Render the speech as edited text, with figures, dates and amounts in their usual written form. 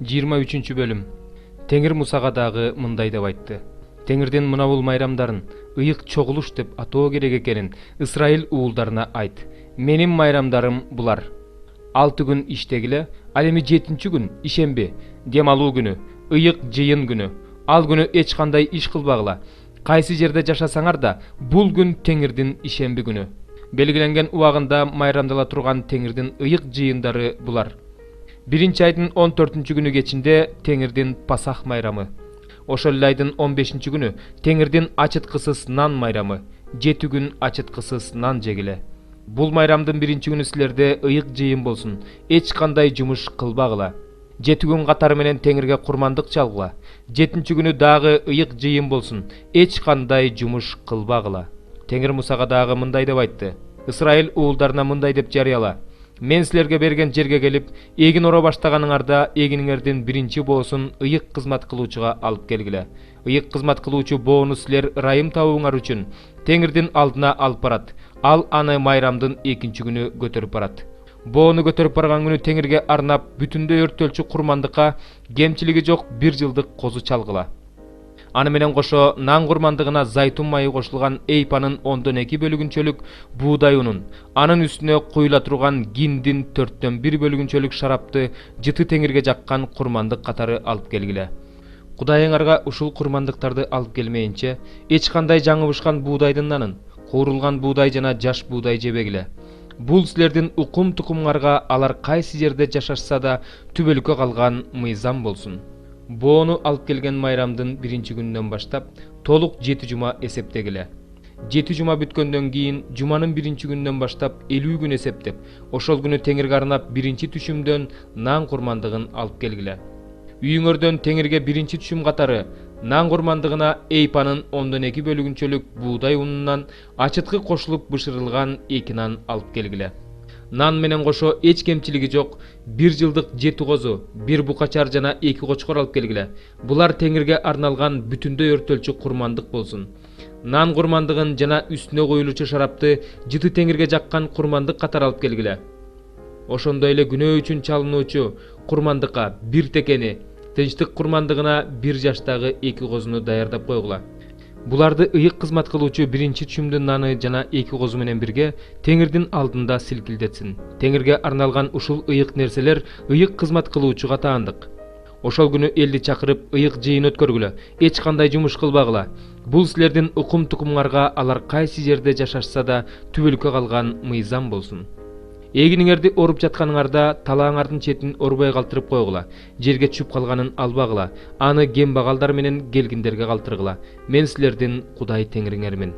23 bölüm. Теңир Мусага дагы мындай деп айтты. Теңирден мына бул майрамдарын ыйык чогулуш деп атоо керек экенин Исраил уулдарына айт. Менин майрамдарым булар. 6 күн иштегиле, ал эми 7-нчи күн ишемби, дем алуу күнү, ыйык жыйын күнү. Ал күнү эч кандай иш кылбагыла. Кайсы жерде жашасаңар да, бул күн Теңирдин ишемби күнү. Белгиленген убагында майрамдала турган Теңирдин ыйык жыйындары булар. 1 айдын 14 күнү кечинде Теңирдин Пасах майрамы. Ошол айдын 15 күнү Теңирдин ачыткысыз нан майрамы. 7 күн ачыткысыз нан жегиле. Бул майрамдын 1 күнү силерде ыйык жыйын болсун. Эч кандай жумуш кылбагыла. 7 күн катары менен Теңирге курмандык чалгыла. 7-нчи күнү дагы ыйык жыйын болсун. Эч кандай жумуш кылбагыла. Теңир Мусага дагы мындай деп айтты. Исраил уулдарына мындай деп жарыяла. Мен силерге берген жерге келип, эгин ора баштаганыңарда эгиниңердин 1 боосун ыйык кызмат кылуучуга алып келгиле. Ыйык кызмат кылуучу боону силер ырайым табууңар үчүн Теңирдин алдына алып барат. Ал аны майрамдын 2 күнү көтөрүп барат. Боону көтөрүп барган күнү Теңирге арнап бүтүндөй өртөлчү курмандыкка кемчилиги жок 1 жылдык козу чалгыла. Аны менен кошо нан курмандыгына зайтун майы кошулган эйпанын 2 бөлүгүнчөлүк буудай унун, анын үстүнө куюла турган гиндин 1 бөлүгүнчөлүк шарапты жыты Теңирге жаккан курмандык катары алып келгиле. Кудайыңарга ушул курмандыктарды алып келмейинче, эч кандай жаңыбышкан буудайдын нанын, куурулган буудай жана жаш буудай жебегиле. Бул силердин укум тукумуңарга алар кайсы жерде жашашса да түбөлүккө калган мыйзам болсун. Боону алып келген майрамдын 1 күнүнөн баштап толук 7 жума эсептегиле. 7 жума бүткөндөн кийин жуманын 1 күнүнөн баштап 50 күн эсептеп, ошол күнү Теңирге арнап 1 түшүмдөн нан курмандыгын алып келгиле. Үйүңөрдөн Теңирге 1 түшүм катары нан курмандыгына эйпанын 2 бөлүгүнчөлүк буудай унунан ачыткы кошулуп бышырылган 2 нан алып келгиле. Нан менен кошо эч кемчилиги жок 1 жылдык 7 козу, 1 букачар жана 2 кочкор алып келгиле. Булар Теңирге арналган бүтүндөй өртөлчү курмандык болсун. Нан курмандыгын жана үстүнө коюлуучу шарапты жыты Теңирге жаккан курмандык катары алып келгиле. Ошондой эле күнөө үчүн чалынуучу курмандыкка 1 текени, тынчтык курмандыгына 1 жаштагы 2 козуну даярдап койгула. Буларды ыйык кызмат кылуучу 1 түшүмдүн наны жана 2 козу менен бирге Теңирдин алдында силкилдетсин. Теңирге арналган ушул ыйык нерселер ыйык кызмат кылуучуга таандык. Ошол күнү элди чакырып ыйык жыйын өткөргүлө. Эч кандай жумуш кылбагыла. Бул силердин укум тукумуңарга алар кайсы жерде жашашса да түбөлүккө калган мыйзам болсун. Эгиниңерди оруп жатканыңарда талааңардын четин орбой калтырып койгула. Жерге чүп калганын албагыла. Аны кембагалдар менен келгиндерге калтыргыла. Мен силердин Кудай Теңириңермин.